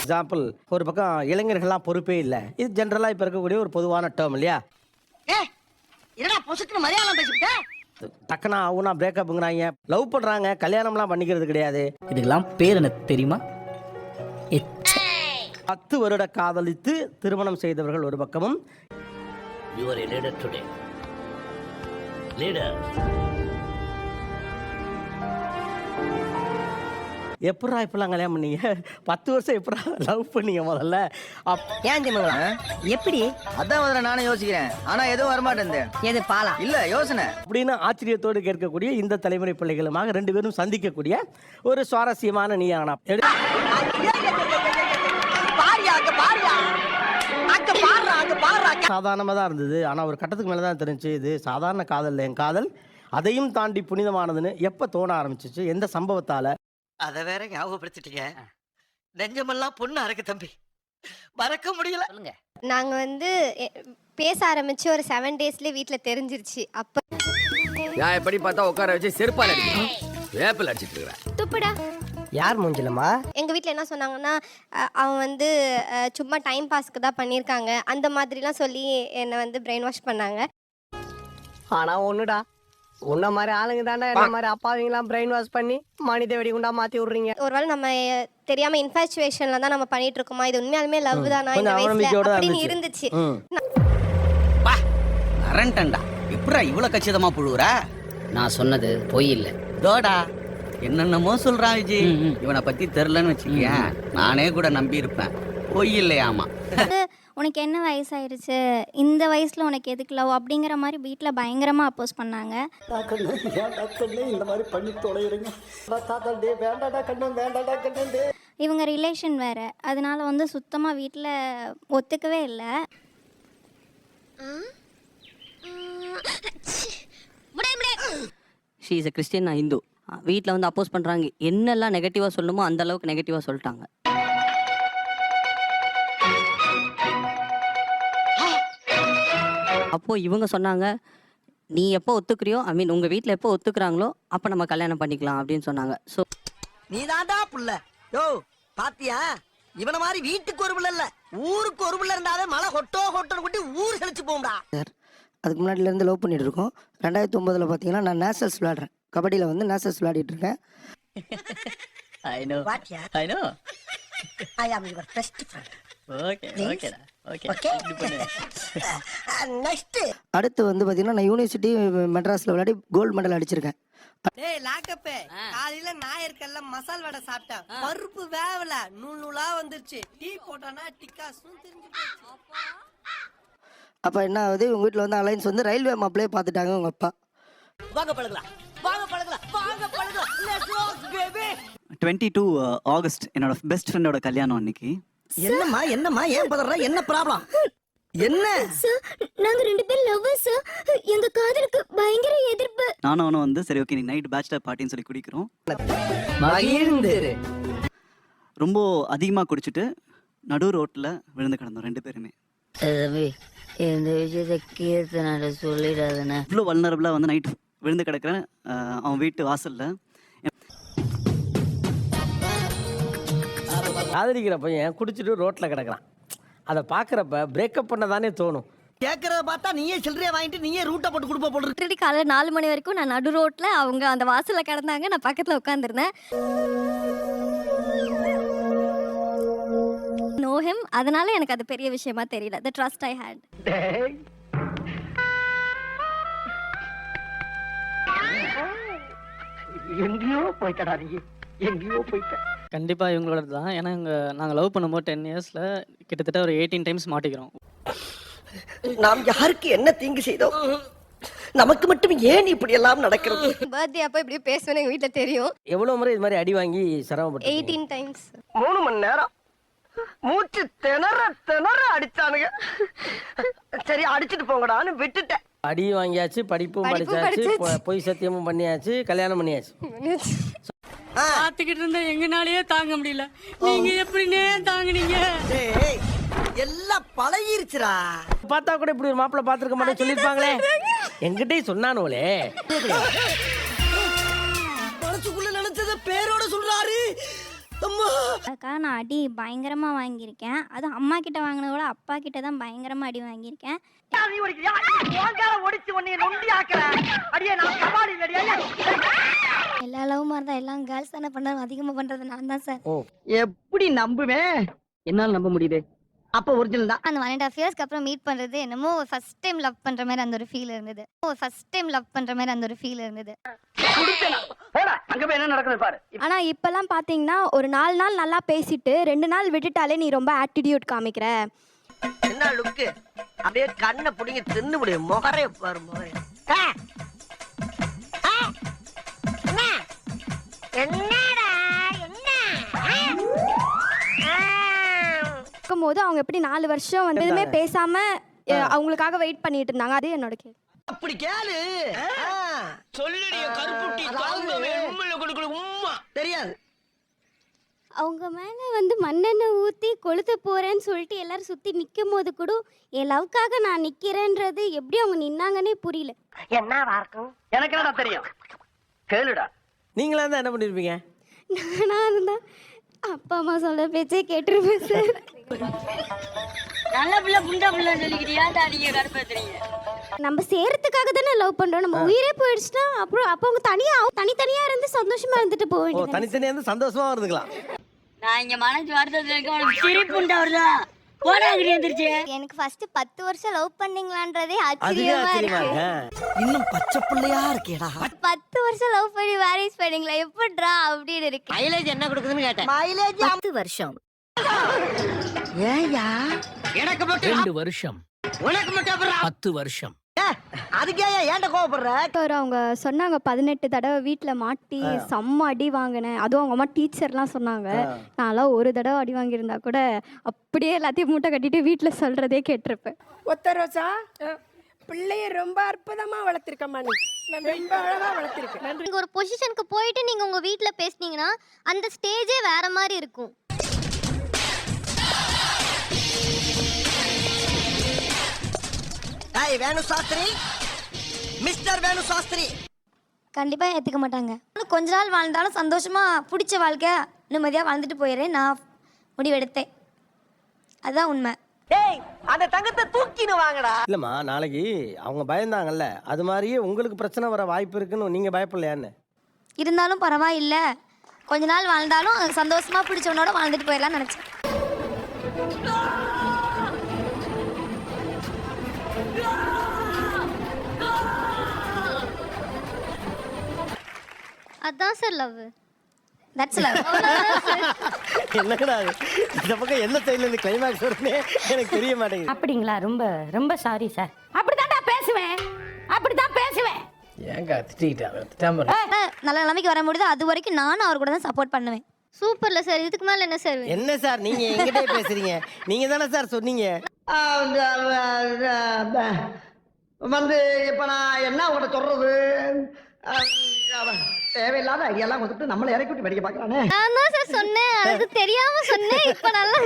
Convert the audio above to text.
Example, ஒரு பக்கம் இளைஞர்கள்லாம் பொறுப்பே இல்லை. இது ஜென்ரலாக இப்போ இருக்கக்கூடிய ஒரு பொதுவான டேர்ம் இல்லையா? என்னடா பொசுக்குன்னு மலையாளம் பேசிக்கிட்ட? டக்குனா ஆகுனா பிரேக்கப்புங்கிறாங்க, லவ் பண்ணுறாங்க, கல்யாணம்லாம் பண்ணிக்கிறது கிடையாது. இதுக்கெல்லாம் பேர் எனக்கு தெரியுமா? 10 வருட காதலித்து திருமணம் செய்தவர்கள் ஒரு பக்கமும், You are a leader today. Leader. எப்படா இப்பெல்லாம் கல்யாணம் பண்ணீங்க? 10 வருஷம் எப்படா லவ் பண்ணீங்க முதல்ல? ஏன் தெரியுமா? எப்படி? அதான் முதல்ல நானும் யோசிக்கிறேன். ஆனா எதுவும் வரமாட்டேன். எது பாலா? இல்ல யோசனை அப்படின்னு ஆச்சரியத்தோடு கேட்கக்கூடிய இந்த தலைமுறை பிள்ளைகளுமாக 2 பேரும் சந்திக்கக்கூடிய ஒரு சுவாரஸ்யமான நீயானா. சாதாரணமாக தான் இருந்தது. ஆனால் ஒரு கட்டத்துக்கு மேலே தான் தெரிஞ்சு இது சாதாரண காதல், என் காதல் அதையும் தாண்டி புனிதமானதுன்னு எப்போ தோண ஆரம்பிச்சிச்சு? எந்த சம்பவத்தால்? அத வேற ஞாபகப்படுத்திட்டீங்க. நெஞ்சமெல்லாம் பொண்ணு அறக்கு தம்பி, மறக்க முடியல. நாங்க பேச ஆரம்பிச்சு ஒரு 7 டேஸ்லயே வீட்ல தெரிஞ்சிருச்சு. அப்ப நான் எப்படி பார்த்தா உட்கார வச்சு செருப்பால அடிக்கிறேன், வேப்பில் அடிச்சிட்டு இருக்கிறேன். துப்புடா. யார் மூஞ்சிலமா? எங்க வீட்ல என்ன சொன்னாங்கன்னா, அவன் சும்மா டைம் பாஸ்க்கு தான் பண்ணியிருக்காங்க அந்த மாதிரிலாம் சொல்லி என்னை பிரெயின் வாஷ் பண்ணாங்க. ஆனா ஒண்ணுடா, உன்ன மாதிரி ஆளுங்க தாண்டா என்ன மாதிரி அப்பாவிங்களாம் பிரெயின் வாஷ் பண்ணி மனித வெடிகுண்டா மாத்தி விடுறீங்க. ஒருவேளை நம்ம தெரியாம இன்ஃபாச்சுவேஷன்ல தான் நம்ம பண்ணிட்டு இருக்கோமா, இது உண்மையாலுமே லவ் தானா இந்த கொஞ்சம் வயசுல அவநம்பிக்கையோட அப்படின்னு இருந்துச்சு. அரண்டா இப்படா இவ்வளவு கச்சிதமா புழுவுற? நான் சொன்னது பொய் இல்ல. தோடா என்னென்னமோ சொல்றான் விஜய். இவனை பத்தி தெரிலன்னு வச்சுக்கியா, நானே கூட நம்பி இருப்பேன். பொய் இல்லையாமா. உனக்கு என்ன வயசாயிருச்சு, இந்த வயசுல உனக்கு எதுக்கு லவ் அப்படிங்கிற மாதிரி வீட்டில் பயங்கரமாக அப்போஸ் பண்ணாங்க. இவங்க ரிலேஷன் வேற, அதனால சுத்தமாக வீட்டில் ஒத்துக்கவே இல்லை. ஷீ இஸ் எ கிறிஸ்டியன், நான் இந்து. வீட்டில் அப்போஸ் பண்ணுறாங்க, என்னெல்லாம் நெகட்டிவாக சொல்லணுமோ அந்த அளவுக்கு நெகட்டிவாக சொல்லிட்டாங்க. அப்போது இவங்க சொன்னாங்க, நீ எப்போ ஒத்துக்கிறியோ, ஐ மீன் உங்கள் வீட்டில் எப்போ ஒத்துக்குறாங்களோ அப்போ நம்ம கல்யாணம் பண்ணிக்கலாம் அப்படின்னு சொன்னாங்க. ஸோ நீ தாண்டா புள்ள. யோ பாத்தியா, இவன மாதிரி வீட்டுக்கு ஒரு புள்ள இல்ல, ஊருக்கு ஒரு புள்ள இருந்தாலே மழை கொட்டோ கொட்டோன்னு கொட்டி ஊர் செழிச்சு போகும்டா. அதுக்கு முன்னாடிலேருந்து லவ் பண்ணிட்டு இருக்கோம். 2009 பார்த்தீங்கன்னா நான் நேஷனல்ஸ் விளையாடுறேன், கபடியில் நேஷனல்ஸ் விளையாடிட்டு இருக்கேன். I know I know I am your best friend. Okay ஓகேடா ஓகே. நெக்ஸ்ட் அடுத்து பார்த்தீங்கன்னா நான் யூனிவர்சிட்டி மெட்ராஸில் விளையாடி கோல்டு மெடல் அடிச்சிருக்கேன். டேய் லாக்கப்பே, காலையில நாயர்கல்ல மசால் வடை சாப்பிட்டேன், பருப்பு வேவல நூல் நூலா வந்துருச்சு, டீ போட்டானா டிக்காஸும் தெரிஞ்சு போச்சு. அப்போ என்ன ஆகுது, உங்கள் வீட்டில் அலைன்ஸ் ரயில்வே மாப்பிளையே பார்த்துட்டாங்க உங்கள் அப்பா. வாங்க பழகலாம், வாங்க பழகலாம், வாங்க பழகலாம். Let's go baby. 22 ஆகஸ்ட் என்னோட பெஸ்ட் ஃப்ரெண்டோட கல்யாணம் அன்னைக்கு. என்னம்மா ஏன் பதற, என்ன ப்ராப்ளம்? என்ன சார், நாங்க 2 பேரும் லவ்வர்ஸ் சார். எங்க காதலுக்கு பயங்கர எதிர்ப்பு. நானும் சரி ஓகே நீ நைட் பேச்சுலர் பார்ட்டின்னு சொல்லி குடிக்கிறோம். ரொம்ப அதிகமாக குடிச்சிட்டு நடு ரோட்டில் விழுந்து கிடந்தோம் 2 பேருமே. இந்த விஷயத்தை கீர்த்தனால சொல்லிடாதுண்ணே. இவ்வளோ வல்னரபிளாக நைட் விழுந்து கிடக்கிறேன் அவன் வீட்டு வாசலில். காதலிக்கிற பையன் குடிச்சிட்டு ரோட்டில் கிடக்குறான். அதை பார்க்குறப்ப பிரேக்கப் பண்ண தானே தோணும். கேக்குறத பார்த்தா நீயே சில்லறைய வாங்கிட்டு நீயே ரூட்டை போட்டு கொடுப்ப போட்டு. காலையில் 4 மணி வரைக்கும் நான் நடு ரோட்ல அவங்க அந்த வாசல்ல கிடந்தாங்க, நான் பக்கத்துல உட்காந்துருந்தேன். நோ ஹிம், அதனால எனக்கு அது பெரிய விஷயமா தெரியல. the trust I had. எங்கேயோ போய்ட்டடா நீ, எங்கேயோ போய்ட்ட. கண்டிப்பாக இவங்களோட தான். ஏன்னா நாங்கள் லவ் பண்ணும்போது 10 இயர்ஸில் கிட்டத்தட்ட ஒரு 18 டைம்ஸ் மாட்டிக்கிறோம். நாம் யாருக்கு என்ன தீங்கு செய்தோம், நமக்கு மட்டும் ஏன் இப்படி எல்லாம் நடக்கிறது? பர்த்டே அப்போ இப்படி பேசுவேன்னு எங்க வீட்ல தெரியும். எவ்வளோ முறை இது மாதிரி அடி வாங்கி சிரமப்பட்டு? 18 டைம்ஸ். 3 மணி நேரம் மூச்சு திணற திணற அடிச்சானுங்க. சரி அடிச்சுட்டு போங்கடான்னு விட்டுட்டேன். அடி வாங்கியாச்சு, படிப்பும் படிச்சாச்சு, பொய் சத்தியமும் பண்ணியாச்சு, கல்யாணம் பண்ணியாச்சு. பார்த்துக்கிட்டு இருந்தா எங்கனாலேயே தாங்க முடியல, நீங்க எப்படின்னே தாங்குனீங்க? எல்லாம் பழகிருச்சுடா. பார்த்தா கூட இப்படி ஒரு மாப்பிள்ளை பார்த்துருக்க மாட்டேன்னு சொல்லியிருப்பாங்களே, எங்கிட்டயும் சொன்னானுங்களே. மனசுக்குள்ள நினைச்சத பேரோட சொல்றாரு. அக்கா நான் அடி பயங்கரமாக வாங்கியிருக்கேன். அதுவும் அம்மா கிட்ட வாங்கினத விட அப்பா கிட்ட தான் பயங்கரமாக அடி வாங்கியிருக்கேன். எல்லா லவ்மாக இருந்தால் எல்லாம் கேர்ள்ஸ் தானே பண்ணுறாங்க, அதிகமாக பண்ணுறது நான் தான் சார். எப்படி நம்புவேன்? என்னால் நம்ப முடியுது. அப்போ ஒரிஜினல் தான். அந்த 1.5 இயர்ஸ்க்கு அப்புறம் மீட் பண்ணுறது என்னமோ ஃபர்ஸ்ட் டைம் லவ் பண்ணுற மாதிரி அந்த ஒரு ஃபீல் இருந்தது. அங்க போய் என்ன நடக்குது பாரு. ஆனால் இப்போல்லாம் பார்த்தீங்கன்னா ஒரு 4 நாள் நல்லா பேசிட்டு 2 நாள் விட்டுட்டாலே நீ ரொம்ப ஆட்டிடியூட் காமிக்கிற. என்ன லுக்கு அப்படியே கண்ணை பிடிங்க தின்னு முடியும் முகரே பாரு முகரே. என்னடா இருக்கும்போது அவங்க எப்படி 4 வருஷம் வந்து எதுவுமே பேசாம அவங்களுக்காக வெயிட் பண்ணிட்டு இருந்தாங்க. அது என்னோட கேள்வி. அப்படி கேளு சொல்லுடைய கருப்புட்டி தெரியாது. அவங்க மேலே வந்து மண்ணெண்ணெய் ஊற்றி கொளுத்த போகிறேன்னு சொல்லிட்டு எல்லாரும் சுற்றி நிற்கும் போது கூட என் லவ்க்காக நான் நிற்கிறேன்றது எப்படி அவங்க நின்னாங்கன்னே புரியல. என்னவா இருக்கும் எனக்கு என்னடா தெரியும்? கேளுடா. நீங்களா தான் என்ன பண்ணிருப்பீங்க? நானாக இருந்தால் அப்பா அம்மா சொல்ல பேச்சே கேட்டுருப்பேன் சார். நல்ல பிள்ளை புண்டா பிள்ளைன்னு சொல்லிக்கிறியா நீங்க கருப்பேத்துறீங்க? நம்ம சேரத்துக்காக தானே லவ் பண்ணுறோம். நம்ம உயிரே போயிடுச்சுன்னா அப்புறம் அப்போ அவங்க தனித்தனியாக இருந்து சந்தோஷமா இருந்துட்டு போக ஓ, வேண்டியது. தனித்தனியா இருந்து சந்தோஷமா இருந்துக்கலாம். நான் இங்க மனசு வருத்தத்துல இருக்க உனக்கு சிரிப்புண்டா வருதா? போடாங்கடி எந்திரிச்சு. எனக்கு ஃபர்ஸ்ட் 10 வருஷம் லவ் பண்ணீங்களான்றதே அதுவே ஆச்சரியமா ஆச்சரியமா இருக்கு. இருக்கு. இன்னும் பச்சை பிள்ளையா இருக்கேடா. 10 வருஷம் லவ் பண்ணி மேரேஜ் பண்ணீங்களா எப்படிடா அப்படின்னு இருக்கு. மைலேஜ் என்ன கொடுக்குதுன்னு கேட்டேன். மைலேஜ் 10 வருஷம். ஏயா எனக்கு மட்டும் 2 வருஷம், உனக்கு மட்டும் அப்புறம் 10 வருஷம். அதுக்கே ஏன்டா கோவப்படுற? அவங்க சொன்னாங்க 18 தடவை வீட்டில் மாட்டி செம்ம அடி வாங்கினேன். அதுவும் அவங்க அம்மா டீச்சர்லாம் சொன்னாங்க. நான்லாம் ஒரு தடவை அடி வாங்கியிருந்தா கூட அப்படியே எல்லாத்தையும் மூட்டை கட்டிட்டு வீட்டில் சொல்கிறதே கேட்டிருப்பேன். ஒத்த ரோசா பிள்ளைய ரொம்ப அற்புதமா வளர்த்திருக்கம்மா. நீ ரொம்ப அழகா வளர்த்திருக்க. நீங்க ஒரு பொசிஷனுக்கு போயிட்டு நீங்க உங்க வீட்ல பேசுனீங்கன்னா அந்த ஸ்டேஜே வேற மாதிரி இருக்கும். ஏய் வேணு சாஸ்திரி, மிஸ்டர் வேணு சாஸ்திரி. கண்டிப்பா ஏத்துக்க மாட்டாங்க. கொஞ்ச நாள் வாழ்ந்தாலும் சந்தோஷமா பிடிச்ச வாழ்க்கை நிம்மதியா வாழ்ந்துட்டு போயிடுறேன் நான் முடிவெடுத்தேன். அதுதான் உண்மை. டேய் அந்த தங்கத்தை தூக்கின்னு வாங்கடா. இல்லம்மா, நாளைக்கு அவங்க பயந்தாங்கல்ல, அது மாதிரியே உங்களுக்கு பிரச்சனை வர வாய்ப்பு இருக்குன்னு நீங்க பயப்படலையான்னு? இருந்தாலும் பரவாயில்ல, கொஞ்ச நாள் வாழ்ந்தாலும் சந்தோஷமா பிடிச்சவனோட வாழ்ந்துட்டு போயிடலாம்னு நினைச்சேன். அதான் சார் லவ். That's love. என்னடா இது? இந்த பக்கம் என்ன சைடுல இருந்து கிளைமாக்ஸ் வரும்னே எனக்கு தெரிய மாட்டேங்குது. அப்படிங்களா? ரொம்ப ரொம்ப சாரி சார். அப்படிதான் பேசுவேன். ஏங்க திட்டிட்டா? நல்ல நிலைமைக்கு வர முடியுது அது வரைக்கும் நானும் அவர் கூட தான் சப்போர்ட் பண்ணுவேன். சூப்பர்ல சார், இதுக்கு மேல என்ன சார்? என்ன சார் நீங்க எங்கிட்டே பேசுறீங்க? நீங்க தானே சார் சொன்னீங்க. வந்து இப்ப நான் என்ன உங்கள்கிட்ட சொல்றது? தேவையில்லாத ஐடியாலாம் கொடுத்துட்டு நம்மளை இறக்கி விட்டு படிக்க பார்க்கறானே. நான் தான் சார் சொன்னேன், அது தெரியாம சொன்னேன். இப்ப நல்லா